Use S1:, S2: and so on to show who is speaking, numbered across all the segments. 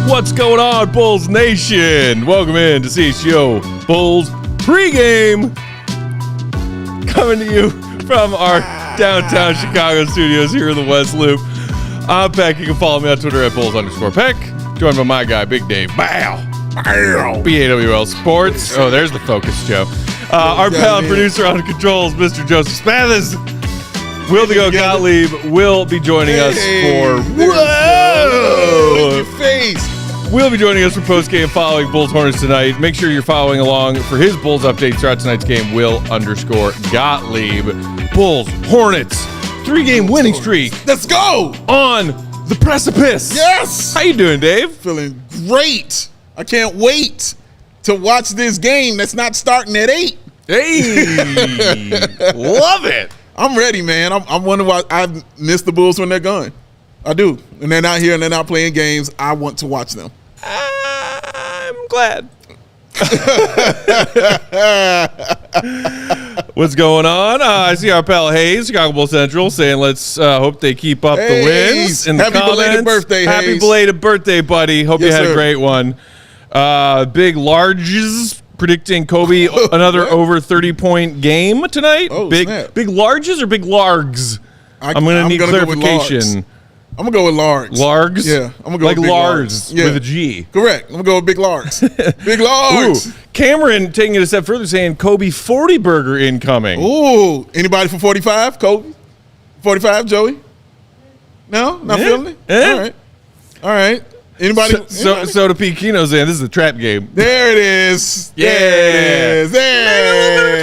S1: What's going on, Bulls Nation? Welcome in to CHGO Bulls pregame. Coming to you from our downtown Chicago studios here in the West Loop. I'm Peck. You can follow me on Twitter at Bulls_Peck. Joined by my guy, Big Dave. Bow. BAWL Sports. Oh, there's the focus, Joe. Our pal and producer on controls, Mr. Joseph Spathis. Will the Go Gottlieb will be joining us for... Whoa!
S2: Your face.
S1: Will be joining us for post-game following Bulls Hornets tonight. Make sure you're following along for his Bulls updates throughout tonight's game. Will_Gottlieb. Bulls, Hornets, 3-game winning streak.
S2: Let's go!
S1: On the precipice.
S2: Yes!
S1: How you doing, Dave?
S2: Feeling great. I can't wait to watch this game that's not starting at 8.
S1: Hey! Love it.
S2: I'm ready, man. I'm wondering why I miss the Bulls when they're gone. I do. And they're not here and they're not playing games. I want to watch them.
S1: I'm glad. What's going on? I see our pal Hayes, Chicago Bulls Central, saying let's hope they keep up the wins. In the
S2: Happy
S1: comments.
S2: belated birthday, Hayes.
S1: Happy belated birthday, buddy. Hope you had a great one. Big Larges predicting Coby another over 30-point game tonight.
S2: Oh,
S1: big
S2: snap.
S1: Big Larges or Big Largs? I'm going to need clarification.
S2: I'm going to go with Largs.
S1: Largs?
S2: Yeah. I'm going to go
S1: like
S2: with Big
S1: Lars with a G.
S2: Correct. I'm going to go with Big Largs. Big Largs.
S1: Ooh. Cameron taking it a step further saying Coby 40 burger incoming.
S2: Ooh. Anybody for 45? Coby? 45, Joey? No? Not feeling it? All right. Anybody?
S1: So to Pete Kino saying this is a trap game.
S2: There it is.
S1: Yeah.
S2: There it is.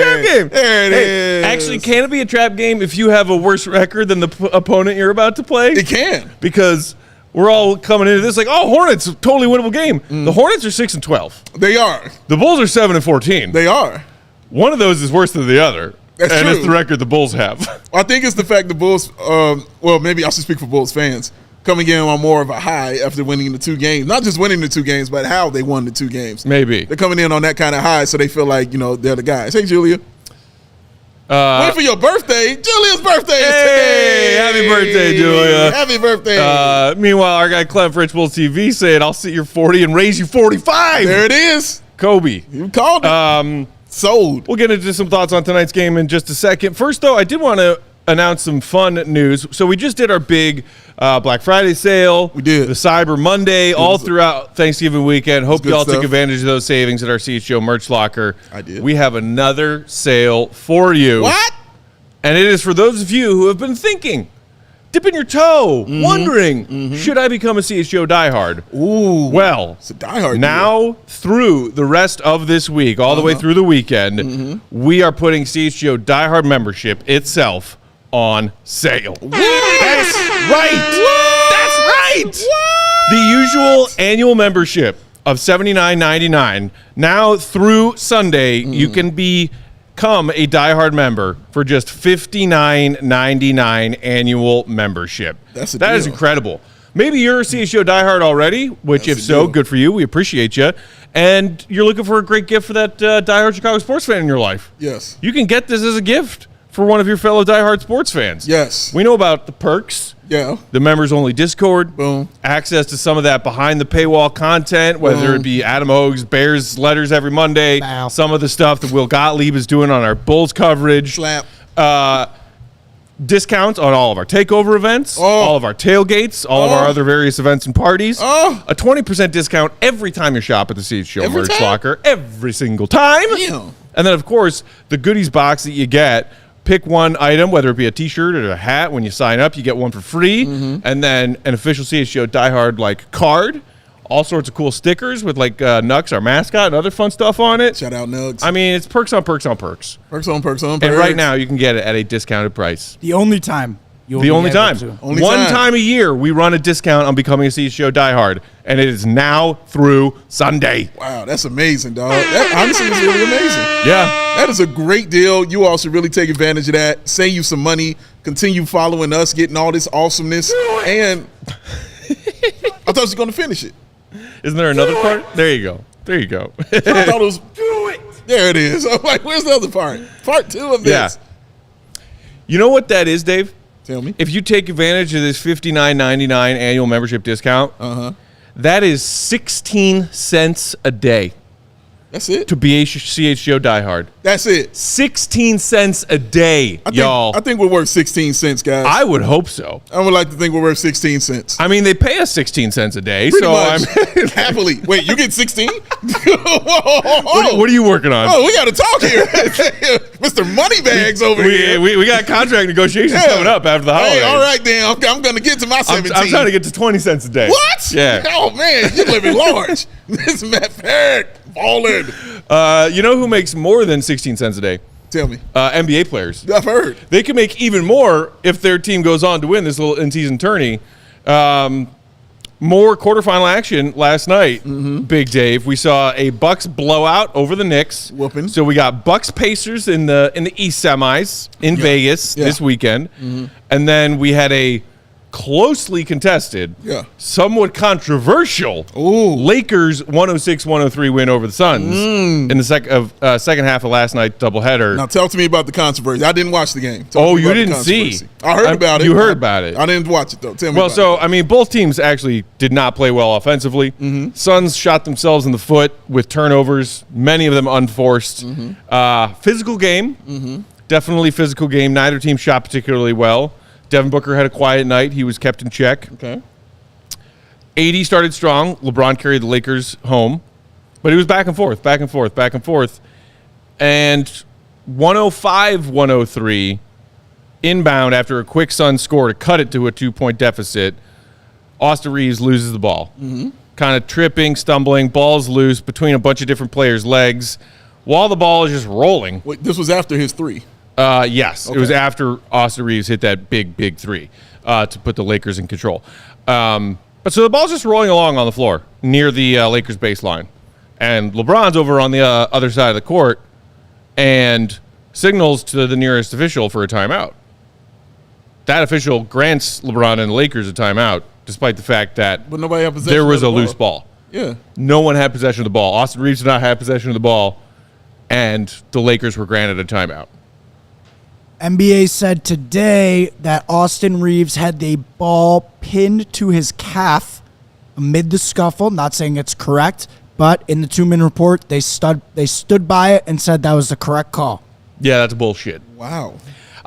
S1: Trap game.
S2: There it is.
S1: Actually, can it be a trap game if you have a worse record than the opponent you're about to play?
S2: It can.
S1: Because we're all coming into this like, oh, Hornets, totally winnable game. The Hornets are 6-12.
S2: They are.
S1: The Bulls are 7-14.
S2: They are.
S1: One of those is worse than the other.
S2: That's
S1: and
S2: true.
S1: it's the record the Bulls have.
S2: I think it's the fact the Bulls, well, maybe I should speak for Bulls fans, coming in on more of a high after winning the 2 games. Not just winning the 2 games, but how they won the 2 games.
S1: Maybe.
S2: They're coming in on that kind of high, so they feel like, they're the guys. Hey, Julia. Wait for your birthday. Julia's birthday is today.
S1: Happy birthday, Julia.
S2: Happy birthday.
S1: Meanwhile, our guy Clem for Rich Bulls TV saying, I'll sit your 40 and raise you 45.
S2: There it is.
S1: Coby.
S2: You called it. Sold.
S1: We'll get into some thoughts on tonight's game in just a second. First, though, I did want to announce some fun news. So we just did our big Black Friday sale.
S2: We did.
S1: The Cyber Monday, all throughout Thanksgiving weekend. Hope you all took advantage of those savings at our CHGO merch locker.
S2: I did.
S1: We have another sale for you.
S2: What?
S1: And it is for those of you who have been thinking, dipping your toe, wondering, should I become a CHGO diehard?
S2: Ooh.
S1: Well,
S2: It's a diehard
S1: now through the rest of this week, all the way through the weekend, we are putting CHGO diehard membership itself on sale. That's right. That's right. The usual annual membership of $79.99. Now through Sunday, you can become a diehard member for just $59.99 annual membership. That is incredible. Maybe you're a CHGO diehard already, which if so, good for you. We appreciate you. And you're looking for a great gift for that diehard Chicago sports fan in your life.
S2: Yes.
S1: You can get this as a gift for one of your fellow diehard sports fans.
S2: Yes.
S1: We know about the perks.
S2: Yeah.
S1: The members-only Discord.
S2: Boom.
S1: Access to some of that behind-the-paywall content, whether it be Adam Oaks, Bears letters every Monday, some of the stuff that Will Gottlieb is doing on our Bulls coverage.
S2: Slap.
S1: Discounts on all of our takeover events, all of our tailgates, all of our other various events and parties. A 20% discount every time you shop at the CHGO merch locker. Every single time.
S2: Damn.
S1: And then, of course, the goodies box that you get. Pick one item, whether it be a T-shirt or a hat. When you sign up, you get one for free. And then an official CHGO diehard card. all sorts of cool stickers with like Nux, our mascot, and other fun stuff on it.
S2: Shout out Nugs.
S1: I mean, it's perks on perks on perks.
S2: Perks on perks on perks.
S1: And right now, you can get it at a discounted price.
S3: The only time.
S1: The only time. One time a year, we run a discount on becoming a CHGO diehard, and it is now through Sunday.
S2: Wow, that's amazing, dog. That honestly is really amazing.
S1: Yeah.
S2: That is a great deal. You all should really take advantage of that. Save you some money. Continue following us, getting all this awesomeness. And I thought you were going to finish it.
S1: Isn't there another part? There you go. There you go.
S2: I thought it was, do it. There it is. I'm like, where's the other part? Part 2 of this.
S1: Yeah. You know what that is, Dave?
S2: Tell me.
S1: If you take advantage of this $59.99 annual membership discount, that is 16 cents a day.
S2: That's it?
S1: To be a CHGO diehard.
S2: That's it.
S1: 16 cents a day, y'all.
S2: I think we're worth 16 cents, guys.
S1: I would hope so.
S2: I would like to think we're worth 16 cents.
S1: I mean, they pay us 16 cents a day.
S2: Pretty
S1: so
S2: much.
S1: I'm
S2: happily. Wait, you get 16?
S1: What are you working on?
S2: Oh, we got to talk here. Mr. Moneybags over here.
S1: We got contract negotiations coming up after the holidays.
S2: Hey, all right, then. I'm going to get to my 17.
S1: I'm trying to get to 20 cents a day.
S2: What?
S1: Yeah.
S2: Oh, man, you're living large. This is Matt Perry. Fallen.
S1: You know who makes more than 16 cents a day?
S2: Tell me.
S1: NBA players.
S2: I've heard.
S1: They can make even more if their team goes on to win this little in-season tourney. More quarterfinal action last night, Big Dave. We saw a Bucks blowout over the Knicks.
S2: Whooping.
S1: So we got Bucks Pacers in the East semis in Vegas this weekend. And then we had a closely contested, somewhat controversial Lakers 106-103 win over the Suns in the second half of last night's doubleheader.
S2: Now talk to me about the controversy. I didn't watch the game.
S1: You didn't see?
S2: I heard about it.
S1: You heard about it.
S2: I didn't watch it, though. Tell me about it.
S1: I mean, both teams actually did not play well offensively. Suns shot themselves in the foot with turnovers, many of them unforced. Physical game, definitely physical game. Neither team shot particularly well. Devin Booker had a quiet night. He was kept in check.
S2: Okay.
S1: AD started strong. LeBron carried the Lakers home. But he was back and forth. And 105-103 inbound after a quick Suns score to cut it to a 2-point deficit. Austin Reeves loses the ball. Kind of tripping, stumbling, ball's loose between a bunch of different players' legs while the ball is just rolling.
S2: Wait, this was after his 3.
S1: Yes, okay. It was after Austin Reeves hit that big 3 to put the Lakers in control. But so the ball's just rolling along on the floor near the Lakers baseline. And LeBron's over on the other side of the court and signals to the nearest official for a timeout. That official grants LeBron and the Lakers a timeout, despite the fact that
S2: but nobody had possession
S1: there was
S2: of the
S1: a loose ball.
S2: Yeah.
S1: No one had possession of the ball. Austin Reeves did not have possession of the ball, and the Lakers were granted a timeout.
S3: NBA said today that Austin Reeves had the ball pinned to his calf amid the scuffle. Not saying it's correct, but in the 2-minute report, they stood by it and said that was the correct call.
S1: Yeah, that's bullshit.
S2: Wow.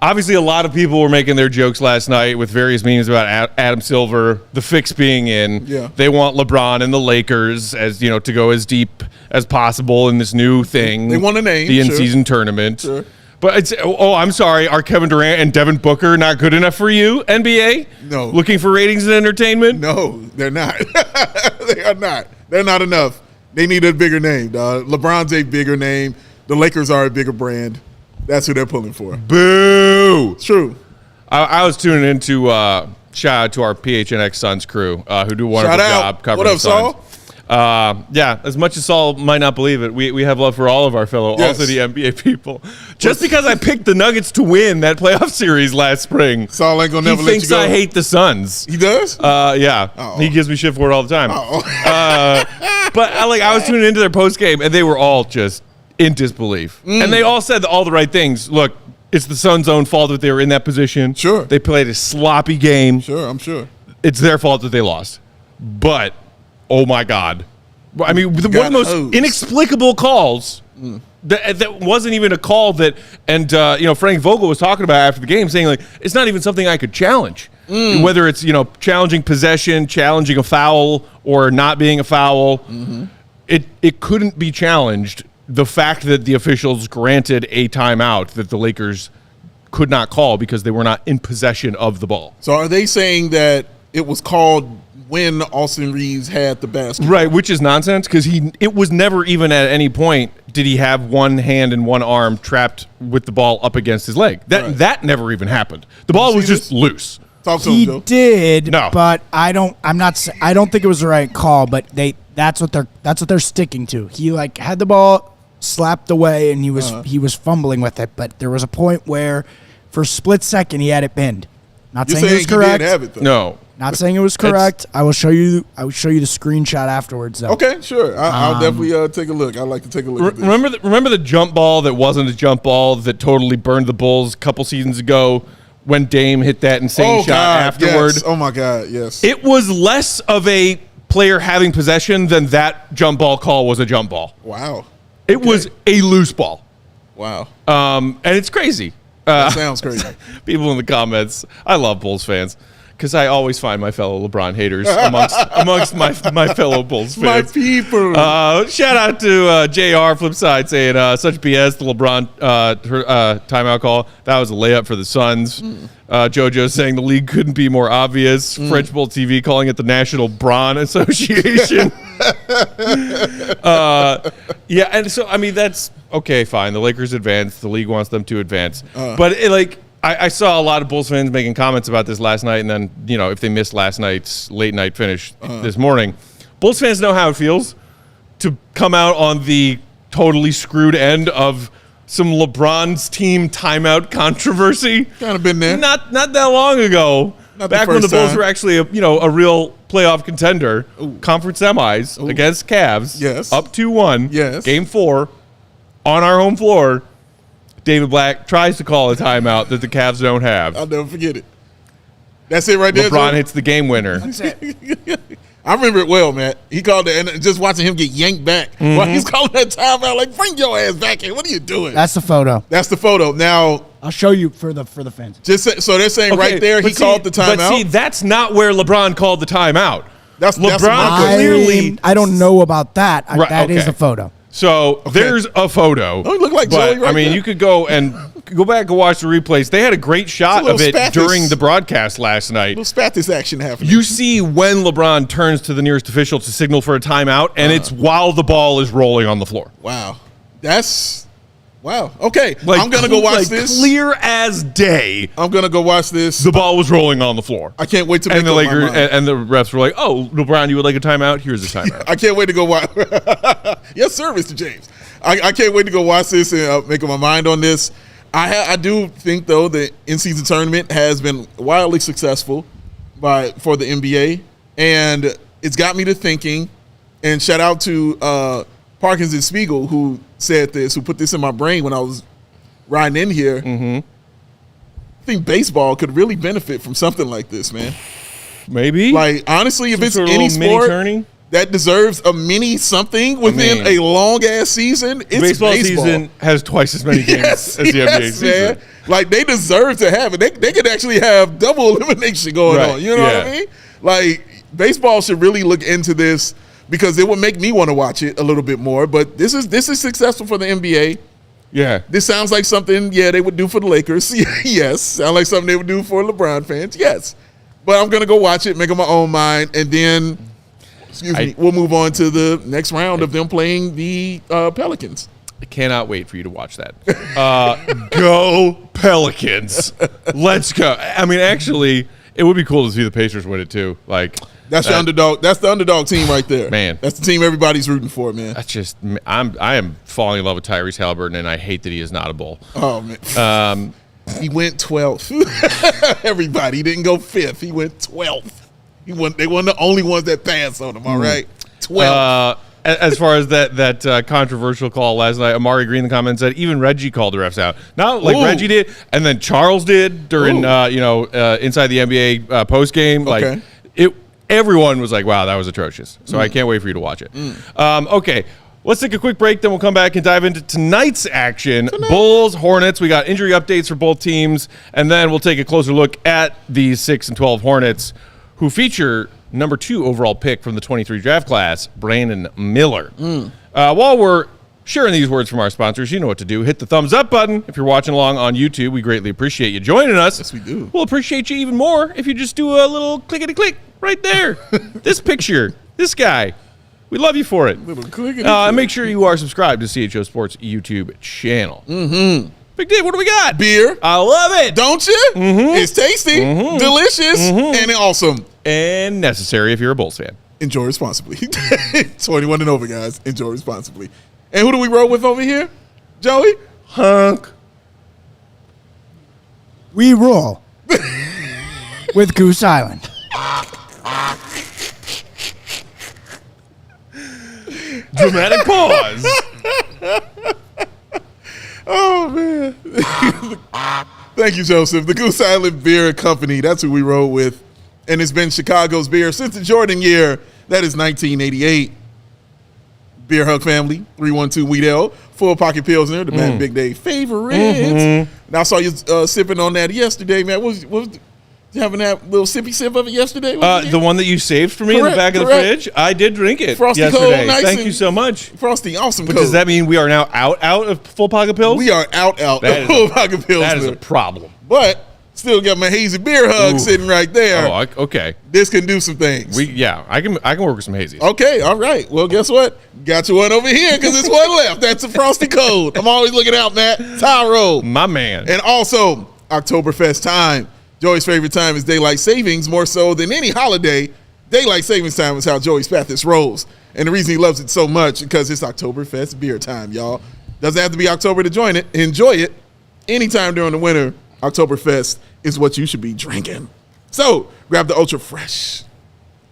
S1: Obviously, a lot of people were making their jokes last night with various memes about Adam Silver, the fix being in.
S2: Yeah.
S1: They want LeBron and the Lakers to go as deep as possible in this new thing.
S2: They want a name.
S1: The in-season tournament.
S2: Sure.
S1: But I'm sorry. Are Kevin Durant and Devin Booker not good enough for you, NBA?
S2: No.
S1: Looking for ratings and entertainment?
S2: No, they're not. They are not. They're not enough. They need a bigger name, dog. LeBron's a bigger name. The Lakers are a bigger brand. That's who they're pulling for.
S1: Boo!
S2: It's true.
S1: I was tuning into shout out to our PHNX Suns crew who do a wonderful job covering
S2: what up,
S1: the Suns.
S2: Saul?
S1: As much as Saul might not believe it, we have love for all of our fellow ALLCITY NBA people. Just because I picked the Nuggets to win that playoff series last spring,
S2: Saul ain't gonna never let you
S1: thinks
S2: go.
S1: I hate the Suns.
S2: He does?
S1: Yeah.
S2: Uh-oh.
S1: He gives me shit for it all the time.
S2: Uh-oh.
S1: But I was tuning into their post game, and they were all just in disbelief, and they all said all the right things. Look, it's the Suns' own fault that they were in that position.
S2: Sure.
S1: They played a sloppy game.
S2: Sure, I'm sure.
S1: It's their fault that they lost. But, oh my God. I mean, one of the most inexplicable calls that wasn't even a call that, and Frank Vogel was talking about after the game, saying like it's not even something I could challenge. Whether it's challenging possession, challenging a foul, or not being a foul, it couldn't be challenged. The fact that the officials granted a timeout that the Lakers could not call because they were not in possession of the ball.
S2: So are they saying that it was called when Austin Reeves had the basketball.
S1: Right, which is nonsense because it was never even at any point did he have one hand and one arm trapped with the ball up against his leg. That never even happened. The ball was just loose.
S2: Talk to him, Joe.
S3: He did,
S1: No.
S3: but I don't think it was the right call, but that's what they're sticking to. He like had the ball slapped away and he was fumbling with it, but there was a point where for a split second he had it pinned. Not
S2: You're
S3: saying it was
S2: saying
S3: correct.
S2: he did have it, though.
S1: No.
S3: Not saying it was correct. I will show you the screenshot afterwards, though.
S2: Okay, sure. I'll definitely take a look. I'd like to take a look at this.
S1: Remember the jump ball that wasn't a jump ball that totally burned the Bulls a couple seasons ago when Dame hit that insane shot afterward?
S2: Yes. Oh, my God, yes.
S1: It was less of a player having possession than that jump ball call was a jump ball.
S2: Wow.
S1: It was a loose ball.
S2: Wow.
S1: And it's crazy.
S2: That sounds crazy.
S1: People in the comments, I love Bulls fans because I always find my fellow LeBron haters amongst my fellow Bulls fans.
S2: My people.
S1: Shout out to JR Flipside saying such BS, the LeBron timeout call. That was a layup for the Suns. JoJo saying the league couldn't be more obvious. French Bull TV calling it the National Brawn Association. Yeah, and so, I mean, that's okay, fine. The Lakers advance. The league wants them to advance. But, I saw a lot of Bulls fans making comments about this last night, and then, if they missed last night's late night finish this morning, Bulls fans know how it feels to come out on the totally screwed end of some LeBron's team timeout controversy.
S2: Kind of been there.
S1: Not that long ago. Back when the Bulls were actually a real playoff contender. Conference semis against Cavs.
S2: Yes.
S1: Up 2-1.
S2: Yes.
S1: Game 4 on our home floor. David Black tries to call a timeout that the Cavs don't have.
S2: I'll never forget it. That's it right there.
S1: LeBron hits the game winner.
S3: That's it.
S2: I remember it well, man. He called it, and just watching him get yanked back while he's calling that timeout, like, bring your ass back here. What are you doing?
S3: That's the photo.
S2: That's the photo. Now,
S3: I'll show you for the fans.
S2: so they're saying right there he called the timeout.
S1: But see, that's not where LeBron called the timeout.
S2: That's
S1: LeBron clearly.
S3: I don't know about that.
S1: Right,
S3: that is
S1: okay.
S3: the photo.
S1: So there's a photo.
S2: Oh, he looked like
S1: but,
S2: Joey right there.
S1: you could go back and watch the replays. They had a great shot of it during the broadcast last night.
S2: Little Spatis action happening.
S1: You see when LeBron turns to the nearest official to signal for a timeout, and it's while the ball is rolling on the floor.
S2: Wow. Wow. Okay. I'm going to go watch this.
S1: Clear as day.
S2: I'm going to go watch this.
S1: The ball was rolling on the floor.
S2: I can't wait to make
S1: And the
S2: up
S1: Lakers
S2: my mind.
S1: and the refs were like, "Oh, LeBron, you would like a timeout? Here's a timeout."
S2: I can't wait to go watch. Yes, sir, Mr. James. I can't wait to go watch this and make up my mind on this. I do think, though, the in-season tournament has been wildly successful for the NBA, and it's got me to thinking. And shout out to Parkins and Spiegel, who said this, who put this in my brain when I was riding in here. I think baseball could really benefit from something like this, man.
S1: Maybe.
S2: Like, honestly, if it's
S1: sort of
S2: any
S1: little mini
S2: sport
S1: turning
S2: that deserves a mini something within a long-ass season, it's
S1: baseball season has twice as many games as the NBA season.
S2: Man. Like, they deserve to have it. They could actually have double elimination going on. You know what I mean? Like, baseball should really look into this because it would make me want to watch it a little bit more. But this is successful for the NBA.
S1: Yeah.
S2: This sounds like something, they would do for the Lakers. Yes. Sound like something they would do for LeBron fans. Yes. But I'm going to go watch it, make up my own mind, and then, we'll move on to the next round of them playing the Pelicans.
S1: I cannot wait for you to watch that. Go Pelicans. Let's go. I mean, actually, it would be cool to see the Pacers win it too. Like,
S2: that's the underdog. That's the underdog team right there.
S1: Man.
S2: That's the team everybody's rooting for, man.
S1: That's just I am falling in love with Tyrese Haliburton, and I hate that he is not a Bull.
S2: Oh, man. He went 12th. Everybody didn't go 5th. He went 12th. They weren't the only ones that passed on him, all right? 12th.
S1: As far as that controversial call last night, Amari Green in the comments said even Reggie called the refs out. Not like Reggie did, and then Charles did during inside the NBA post game.
S2: Okay.
S1: Like everyone was like, "Wow, that was atrocious." So I can't wait for you to watch it. Okay. Let's take a quick break, then we'll come back and dive into tonight's action. Bulls, Hornets. We got injury updates for both teams, and then we'll take a closer look at the 6-12 Hornets, who feature number 2 overall pick from the 23 draft class, Brandon Miller. While we're sharing these words from our sponsors, you know what to do. Hit the thumbs up button if you're watching along on YouTube. We greatly appreciate you joining us.
S2: Yes, we do.
S1: We'll appreciate you even more if you just do a little clickety-click right there. This picture, this guy. We love you for it. Make sure you are subscribed to CHGO Sports YouTube channel. Mm-hmm. Big D, what do we got?
S2: Beer.
S1: I love it.
S2: Don't you? Mm-hmm. It's tasty, delicious, and awesome.
S1: And necessary if you're a Bulls fan.
S2: Enjoy responsibly. 21 and over, guys. Enjoy responsibly. And who do we roll with over here? Joey?
S1: Hunk.
S3: We roll with Goose Island.
S1: Dramatic pause.
S2: Oh, man. Thank you, Joseph. The Goose Island Beer Company. That's who we roll with. And it's been Chicago's beer since the Jordan year. That is 1988. Beer Hug family, 312 Wheat Ale, Full Pocket Pilsner, the man Big Day favorites. Now I saw you sipping on that yesterday, man. What was you having that little sippy sip of it yesterday?
S1: The one that you saved for me in the back of the fridge? I did drink it
S2: Frosty
S1: yesterday.
S2: cold, nice.
S1: Thank you so much.
S2: Frosty, awesome.
S1: But does that mean we are now out of Full Pocket Pills?
S2: We are out of Full Pocket Pilsner.
S1: That is a problem.
S2: But still got my hazy beer hug sitting right there.
S1: Oh, okay.
S2: This can do some things.
S1: I can work with some hazies.
S2: Okay, all right. Well, guess what? Got you one over here because there's one left. That's a Frosty Cold. I'm always looking out, Matt. Tyro.
S1: My man.
S2: And also, Oktoberfest time. Joey's favorite time is daylight savings, more so than any holiday. Daylight savings time is how Joey Spathis rolls. And the reason he loves it so much because it's Oktoberfest beer time, y'all. Doesn't have to be October to join it. Enjoy it. Anytime during the winter, Oktoberfest is what you should be drinking. So grab the ultra fresh,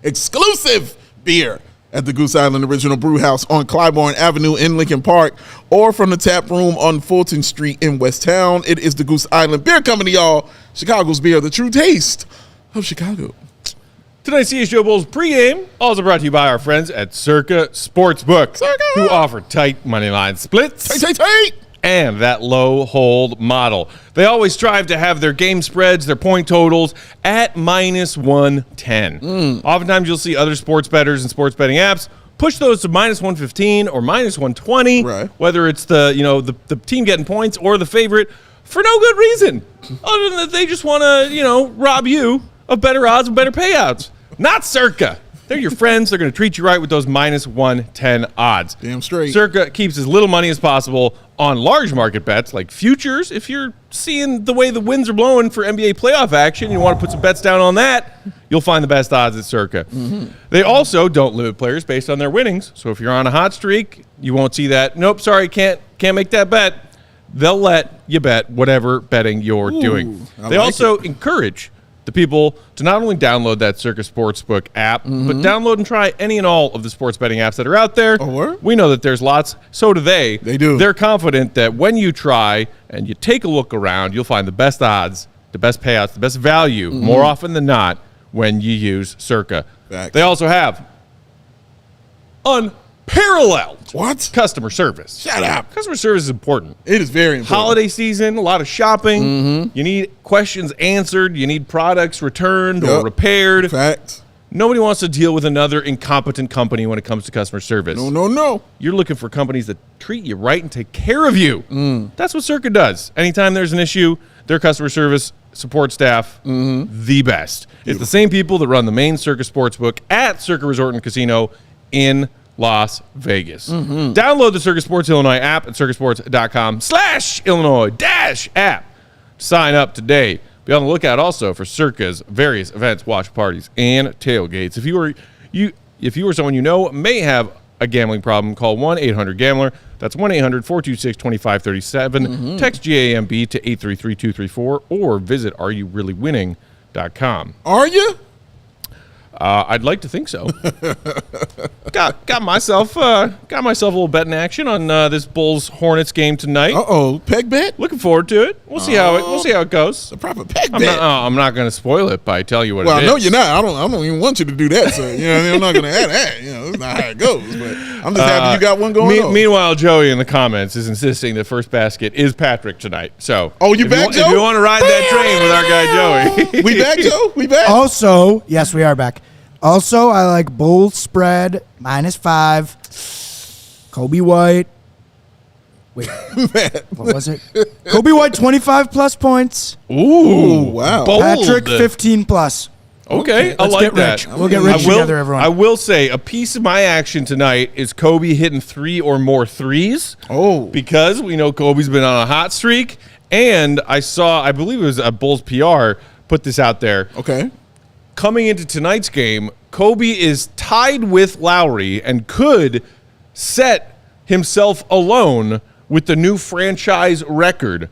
S2: exclusive beer at the Goose Island Original Brew House on Clybourne Avenue in Lincoln Park, or from the tap room on Fulton Street in West Town. It is the Goose Island Beer Company, y'all. Chicago's beer, the true taste of Chicago.
S1: Tonight's CHGO Bulls pregame also brought to you by our friends at Circa Sportsbook, who offer tight money line splits.
S2: Tight.
S1: And that low hold model. They always strive to have their game spreads, their point totals at -110. Oftentimes you'll see other sports bettors and sports betting apps push those to -115 or -120,
S2: right.
S1: Whether it's the team getting points or the favorite for no good reason, other than that they just want to rob you of better odds and better payouts. Not Circa. They're your friends. They're going to treat you right with those -110 odds.
S2: Damn straight.
S1: Circa keeps as little money as possible on large market bets like futures. If you're seeing the way the winds are blowing for NBA playoff action, you want to put some bets down on that, you'll find the best odds at Circa. They also don't limit players based on their winnings. So if you're on a hot streak, you won't see that. Nope, sorry, can't make that bet. They'll let you bet whatever betting you're doing. They also encourage the people to not only download that Circa Sportsbook app, but download and try any and all of the sports betting apps that are out there.
S2: Oh, word?
S1: We know that there's lots. So do they.
S2: They do.
S1: They're confident that when you try and you take a look around, you'll find the best odds, the best payouts, the best value, more often than not, when you use Circa.
S2: Facts.
S1: They also have unparalleled customer service.
S2: Shut up.
S1: Customer service is important.
S2: It is very important.
S1: Holiday season, a lot of shopping. You need questions answered. You need products returned or repaired.
S2: Facts.
S1: Nobody wants to deal with another incompetent company when it comes to customer service.
S2: No.
S1: You're looking for companies that treat you right and take care of you. That's what Circa does. Anytime there's an issue, their customer service support staff, the best. It's the same people that run the main Circa Sportsbook at Circa Resort and Casino in Las Vegas. Download the Circa Sports Illinois app at circasports.com/Illinois-app. Sign up today. Be on the lookout also for Circa's various events, watch parties, and tailgates. If you or someone you know may have a gambling problem, call 1-800-GAMBLER. That's 1-800-426-2537. Text GAMB to 833-234 or visit areyoureallywinning.com.
S2: Are you?
S1: I'd like to think so. got myself a little betting action on this Bulls Hornets game tonight.
S2: Peg bet.
S1: Looking forward to it. We'll see how it goes.
S2: A proper peg bet.
S1: I'm not going to spoil it by telling you what it is.
S2: Well, I know you're not. I don't even want you to do that. So I'm not going to add that. That's not how it goes. But I'm just happy you got one going on.
S1: Meanwhile, Joey in the comments is insisting that first basket is Patrick tonight. So,
S2: you back, Joe?
S1: If you want to ride that train with our guy Joey,
S2: we back, Joe. We back.
S3: Also, yes, we are back. Also, I like Bulls spread -5. Coby White. Wait, what was it? Coby White 25+ points.
S1: Ooh,
S2: wow.
S1: Bold.
S3: Patrick 15+.
S1: Okay, I
S3: Let's
S1: like
S3: get
S1: that.
S3: rich. We'll get rich together, everyone.
S1: I will say a piece of my action tonight is Coby hitting 3 or more threes.
S2: Oh.
S1: Because we know Kobe's been on a hot streak. And I believe it was a Bulls PR, put this out there.
S2: Okay.
S1: Coming into tonight's game, Coby is tied with Lowry and could set himself alone with the new franchise record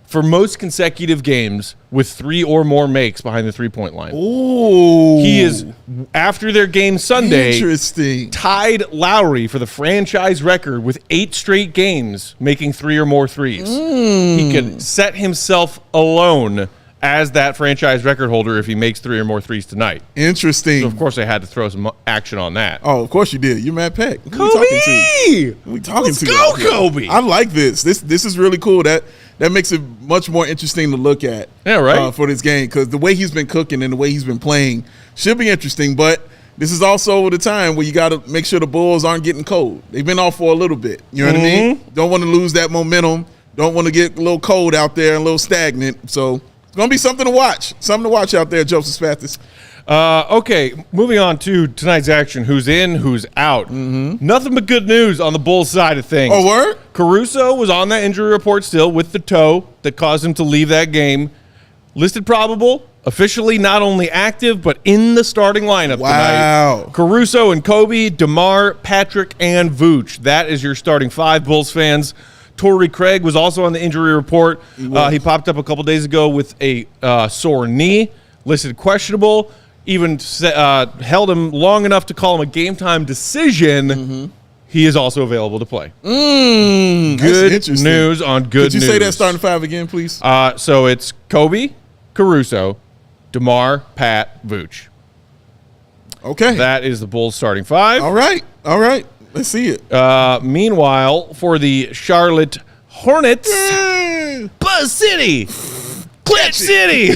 S1: for most consecutive games with 3 or more makes behind the three-point line.
S2: Ooh.
S1: He is, after their game Sunday,
S2: Interesting.
S1: tied Lowry for the franchise record with 8 straight games making 3 or more threes. He could set himself alone as that franchise record holder if he makes 3 or more threes tonight.
S2: Interesting.
S1: So, of course, I had to throw some action on that.
S2: Oh, of course you did. You're Matt Peck. Who
S1: Coby!
S2: we talking
S1: Let's
S2: to?
S1: go, Coby!
S2: I like this. This is really cool. That makes it much more interesting to look at.
S1: Yeah, right.
S2: For this game, because the way he's been cooking and the way he's been playing should be interesting. But this is also the time where you got to make sure the Bulls aren't getting cold. They've been off for a little bit. You know what I mean? Don't want to lose that momentum. Don't want to get a little cold out there and a little stagnant. So it's going to be something to watch. Something to watch out there, Joseph Spathis.
S1: Okay, moving on to tonight's action. Who's in, who's out. Nothing but good news on the Bulls side of things.
S2: Oh, word?
S1: Caruso was on that injury report still with the toe that caused him to leave that game. Listed probable, officially not only active, but in the starting lineup tonight. Caruso and Coby, DeMar, Patrick, and Vooch. That is your starting 5, Bulls fans. Torrey Craig was also on the injury report. He popped up a couple days ago with a sore knee, listed questionable. Even held him long enough to call him a game-time decision. He is also available to play. Good news on good news.
S2: Could you say that starting 5 again, please?
S1: So it's Coby, Caruso, DeMar, Pat, Vooch.
S2: Okay.
S1: That is the Bulls starting 5.
S2: All right. Let's see it.
S1: Meanwhile, for the Charlotte Hornets, Buzz City, Clutch City.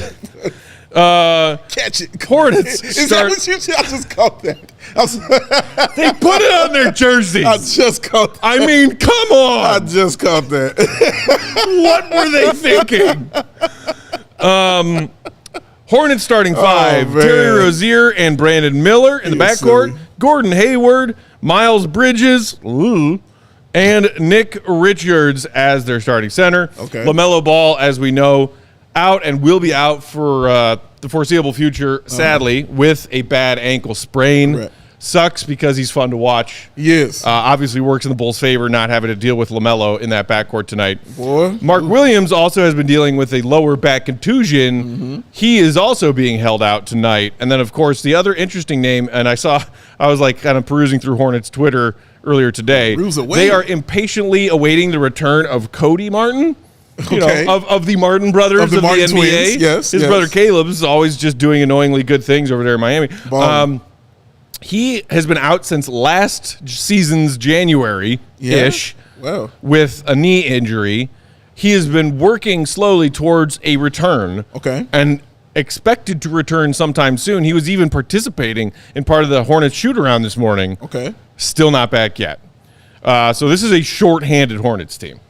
S2: Catch it.
S1: Hornets.
S2: Is that what you I just caught that?
S1: They put it on their jerseys.
S2: I just caught that.
S1: I mean, come on.
S2: I just caught that.
S1: What were they thinking? Hornets starting 5. Terry Rozier and Brandon Miller in the backcourt.
S2: Silly.
S1: Gordon Hayward, Miles Bridges, and Nick Richards as their starting center.
S2: Okay.
S1: LaMelo Ball, as we know, out and will be out for the foreseeable future, sadly, with a bad ankle sprain.
S2: Correct.
S1: Sucks because he's fun to watch.
S2: Yes.
S1: Obviously works in the Bulls' favor not having to deal with LaMelo in that backcourt tonight.
S2: Boy.
S1: Mark Williams also has been dealing with a lower back contusion. He is also being held out tonight. And then, of course, the other interesting name, and I was like kind of perusing through Hornets Twitter earlier today. They are impatiently awaiting the return of Cody Martin. You know, of the Martin brothers of the NBA.
S2: Twins. Yes,
S1: His brother Caleb is always just doing annoyingly good things over there in Miami. He has been out since last season's January-ish with a knee injury. He has been working slowly towards a return. And expected to return sometime soon. He was even participating in part of the Hornets shoot-around this morning. Still not back yet. So this is a short-handed Hornets team.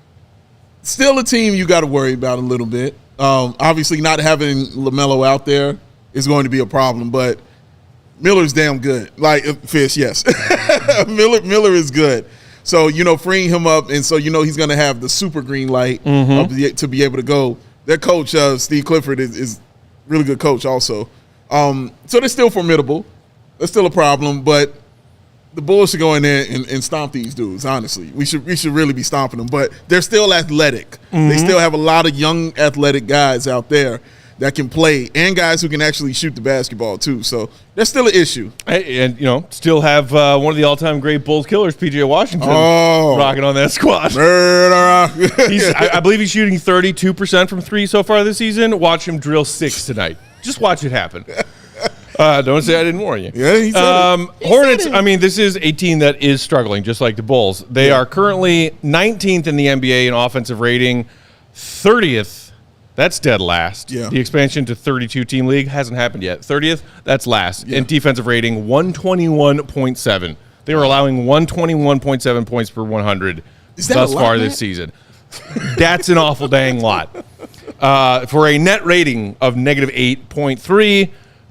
S2: Still a team you got to worry about a little bit. Obviously, not having LaMelo out there is going to be a problem, but Miller's damn good. Like, Fish, yes. Miller is good. So, freeing him up, and so, he's going to have the super green light to be able to go. Their coach, Steve Clifford, is really good coach also. So they're still formidable. That's still a problem, but the Bulls should go in there and stomp these dudes, honestly. We should really be stomping them, but they're still athletic. They still have a lot of young athletic guys out there that can play and guys who can actually shoot the basketball too. So that's still an issue.
S1: And, still have one of the all-time great Bulls killers, P.J. Washington, rocking on that squad. I believe he's shooting 32% from 3 so far this season. Watch him drill 6 tonight. Just watch it happen. Don't say I didn't warn you.
S2: Yeah, he said it.
S1: Hornets, I mean, this is a team that is struggling, just like the Bulls. They are currently 19th in the NBA in offensive rating, 30th. That's dead last.
S2: Yeah.
S1: The expansion to 32-team league hasn't happened yet. 30th, that's last. In defensive rating, 121.7. They were allowing 121.7 points per 100 thus far this season. That's an awful dang lot. For a net rating of negative 8.3,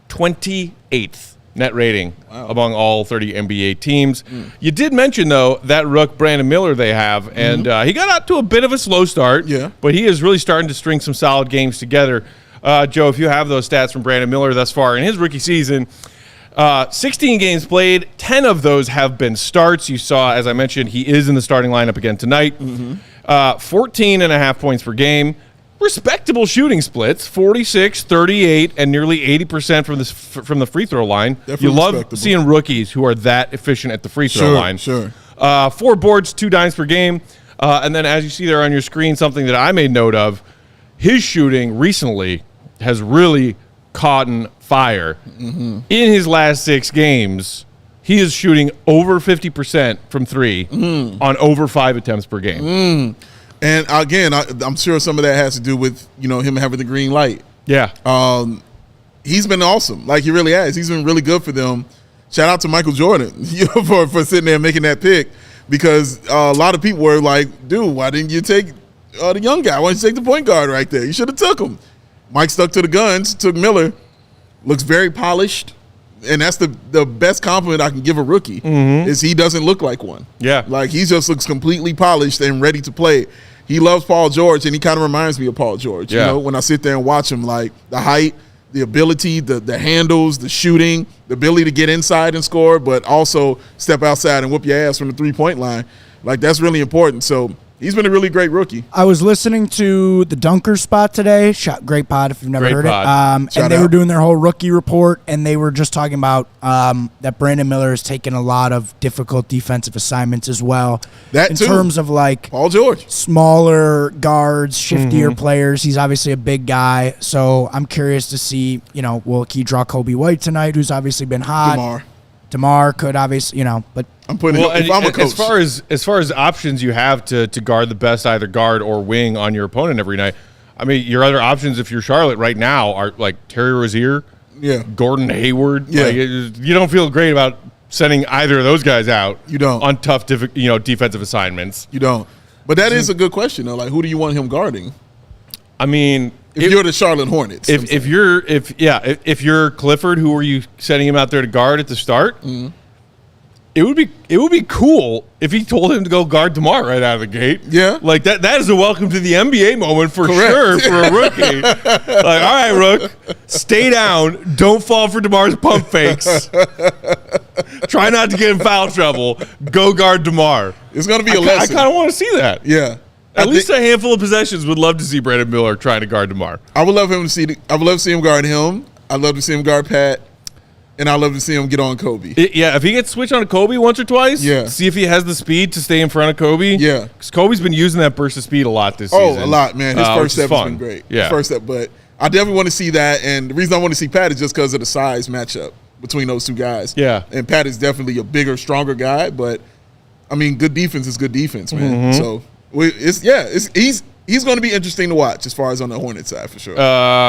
S1: 28th net rating among all 30 NBA teams. You did mention, though, that rook Brandon Miller they have, and he got out to a bit of a slow start, but he is really starting to string some solid games together. Joe, if you have those stats from Brandon Miller thus far in his rookie season, 16 games played, 10 of those have been starts. You saw, as I mentioned, he is in the starting lineup again tonight. 14.5 points per game. Respectable shooting splits, 46, 38, and nearly 80% from the free throw line.
S2: Definitely
S1: you love seeing rookies who are that efficient at the free throw line.
S2: Sure.
S1: 4 boards, 2 dimes per game. And then as you see there on your screen, something that I made note of, his shooting recently has really caught fire. In his last 6 games, he is shooting over 50% from 3 on over 5 attempts per game.
S2: And again, I'm sure some of that has to do with, him having the green light.
S1: Yeah.
S2: He's been awesome. Like, he really has. He's been really good for them. Shout out to Michael Jordan, for sitting there and making that pick, because a lot of people were like, dude, why didn't you take the young guy? Why didn't you take the point guard right there? You should have took him. Mike stuck to the guns, took Miller. Looks very polished. And that's the best compliment I can give a rookie, is he doesn't look like one.
S1: Yeah.
S2: Like, he just looks completely polished and ready to play. He loves Paul George, and he kind of reminds me of Paul George.
S1: Yeah.
S2: When I sit there and watch him, like the height, the ability, the handles, the shooting, the ability to get inside and score, but also step outside and whoop your ass from the three-point line. Like, that's really important. So he's been a really great rookie.
S3: I was listening to the Dunker Spot today. Great pod if you've never heard it. And they were doing their whole rookie report, and they were just talking about that Brandon Miller has taken a lot of difficult defensive assignments as well.
S2: That
S3: in
S2: too.
S3: terms of like
S2: Paul George,
S3: smaller guards, shiftier players. He's obviously a big guy, so I'm curious to see. Will he draw Coby White tonight, who's obviously been hot? DeMar could obviously, but
S2: I'm putting. If I'm a coach,
S1: as far as options you have to guard the best either guard or wing on your opponent every night. I mean, your other options if you're Charlotte right now are like Terry Rozier, Gordon Hayward. Like, you don't feel great about sending either of those guys out.
S2: You don't
S1: on tough, defensive assignments.
S2: You don't. But that is a good question though. Like, who do you want him guarding?
S1: I mean,
S2: if you're the Charlotte Hornets,
S1: if you're Clifford, who are you sending him out there to guard at the start? It would be cool if he told him to go guard DeMar right out of the gate.
S2: Yeah,
S1: like that is a welcome to the NBA moment for sure for a rookie. Like, all right, Rook, stay down, don't fall for DeMar's pump fakes. Try not to get in foul trouble. Go guard DeMar.
S2: It's gonna be a lesson.
S1: I kind of want to see that.
S2: Yeah.
S1: At least a handful of possessions. Would love to see Brandon Miller trying to guard DeMar.
S2: I would love to see him guard him. I'd love to see him guard Pat, and I'd love to see him get on Coby.
S1: If he gets switched on Coby once or twice, see if he has the speed to stay in front of Coby. Yeah, because Coby's been using that burst of speed a lot this season.
S2: Oh, a lot, man. His first step has been great.
S1: Yeah,
S2: his first step, but I definitely want to see that. And the reason I want to see Pat is just because of the size matchup between those two guys. Yeah, and Pat is definitely a bigger, stronger guy, but I mean, good defense is good defense, man. So. He's going to be interesting to watch as far as on the Hornets side for sure.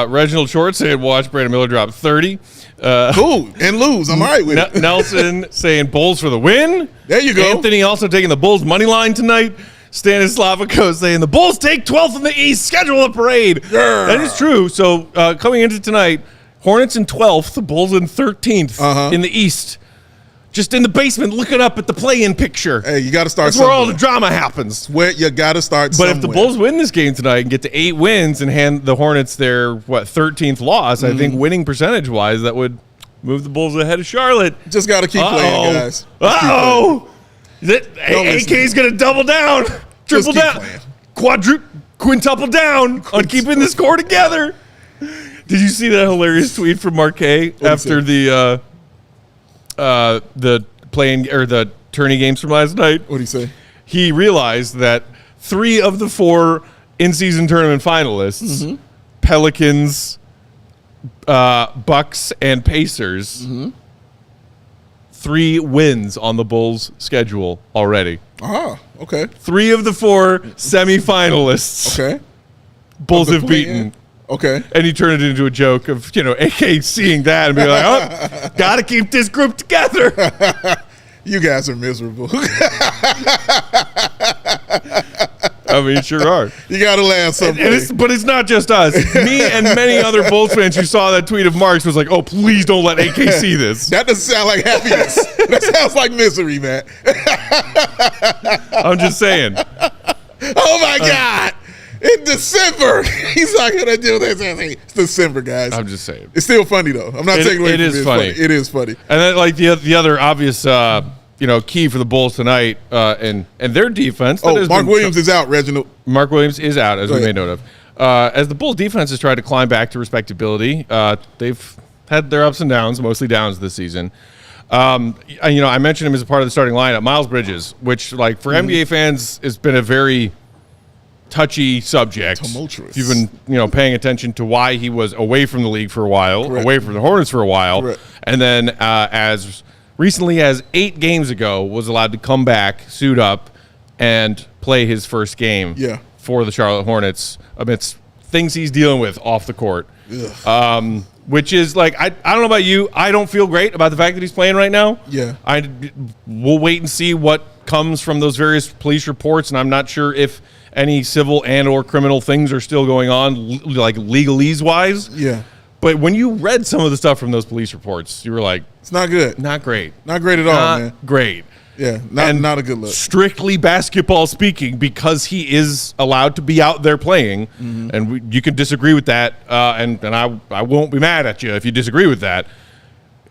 S1: Reginald Short said, "Watch Brandon Miller drop 30."
S2: Cool and lose. I'm all right with it.
S1: Nelson saying Bulls for the win.
S2: There you go.
S1: Anthony also taking the Bulls money line tonight. Stanislavico saying the Bulls take 12th in the East. Schedule a parade. Yeah. That is true. So coming into tonight, Hornets in 12th, the Bulls in 13th in the East. Just in the basement, looking up at the play-in picture.
S2: Hey, you got to start.
S1: That's where all the drama happens.
S2: Where you got to start.
S1: But if the Bulls win this game tonight and get to 8 wins and hand the Hornets their 13th loss, I think winning percentage-wise, that would move the Bulls ahead of Charlotte.
S2: Just got to keep playing, guys.
S1: AK's going to double down, triple down, quintuple down on keeping this core together. Did you see that hilarious tweet from Marquet after the playing or the tourney games from last night?
S2: What did he say?
S1: He realized that 3 of the 4 in-season tournament finalists, Pelicans, Bucks, and Pacers, 3 wins on the Bulls' schedule already.
S2: Ah, okay.
S1: 3 of the 4 semifinalists.
S2: Okay.
S1: Bulls have beaten.
S2: Okay.
S1: And he turned it into a joke of, AK seeing that and being like, oh, got to keep this group together.
S2: You guys are miserable.
S1: I I mean, sure are.
S2: You got to laugh someday.
S1: But it's not just us. Me and many other Bulls fans who saw that tweet of Mark's was like, oh, please don't let AK see this.
S2: That doesn't sound like happiness. That sounds like misery, man.
S1: I'm just saying.
S2: Oh, my God. In December. He's not going to do this. It's December, guys.
S1: I'm just saying.
S2: It's still funny, though. I'm not taking away from it.
S1: It is funny.
S2: It is funny.
S1: And then, like, the other obvious key for the Bulls tonight and their defense.
S2: Mark Williams is out, Reginald.
S1: Mark Williams is out, as we made note of. As the Bulls defense has tried to climb back to respectability, they've had their ups and downs, mostly downs this season. I mentioned him as a part of the starting lineup. Miles Bridges, which, like, for NBA fans, has been a very touchy subject.
S2: Tumultuous.
S1: You've been, paying attention to why he was away from the league for a while,
S2: Correct.
S1: away from the Hornets for a while,
S2: Correct.
S1: and then as recently as 8 games ago was allowed to come back, suit up, and play his first game for the Charlotte Hornets amidst things he's dealing with off the court. Which is like, I don't know about you. I don't feel great about the fact that he's playing right now.
S2: Yeah.
S1: We'll wait and see what comes from those various police reports, and I'm not sure if any civil and or criminal things are still going on, like legalese-wise.
S2: Yeah.
S1: But when you read some of the stuff from those police reports, you were like,
S2: it's not good.
S1: Not great.
S2: Not great at all, man.
S1: Great.
S2: Yeah, not a good look.
S1: Strictly basketball speaking, because he is allowed to be out there playing, and you can disagree with that, and I won't be mad at you if you disagree with that.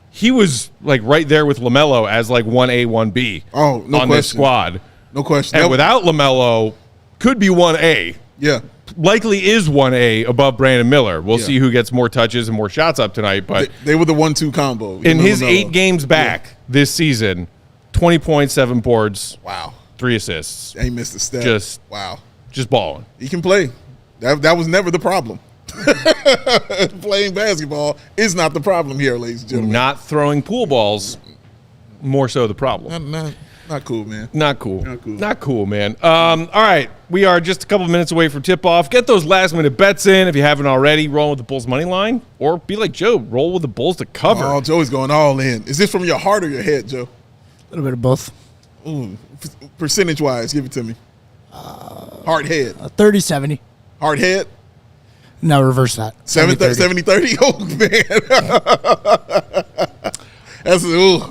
S1: He was like right there with LaMelo as like 1A, 1B on this squad.
S2: No question.
S1: And without LaMelo, could be 1A.
S2: Yeah.
S1: Likely is 1A above Brandon Miller. We'll see who gets more touches and more shots up tonight. But
S2: they were the 1-2 combo.
S1: In his 8 games back this season, 20 points, 7 boards.
S2: Wow.
S1: 3 assists.
S2: Ain't missed a step. Just
S1: balling.
S2: He can play. That was never the problem. Playing basketball is not the problem here, ladies and gentlemen.
S1: Not throwing pool balls, more so the problem.
S2: Not cool, man.
S1: Not cool, man. All right. We are just a couple of minutes away from tip-off. Get those last-minute bets in if you haven't already. Roll with the Bulls money line, or be like Joe. Roll with the Bulls to cover.
S2: Oh, Joey's going all in. Is this from your heart or your head, Joe?
S3: A little bit of both.
S2: Percentage-wise, give it to me. Heart, head.
S3: 30-70.
S2: Heart, head?
S3: No, reverse that.
S2: 70-30? Oh, man.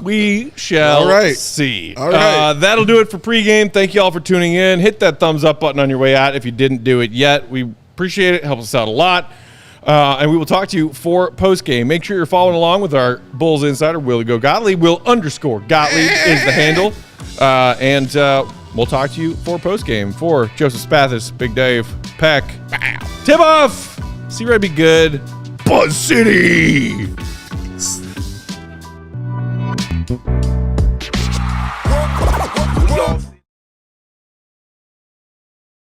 S1: We shall see.
S2: All right.
S1: That'll do it for pregame. Thank you all for tuning in. Hit that thumbs up button on your way out if you didn't do it yet. We appreciate it. It helps us out a lot. And we will talk to you for postgame. Make sure you're following along with our Bulls insider, Will Go Gottlieb. Will_Gottlieb is the handle. And we'll talk to you for postgame. For Joseph Spathis, Big Dave, Peck, tip off. See Red be good. Buzz City.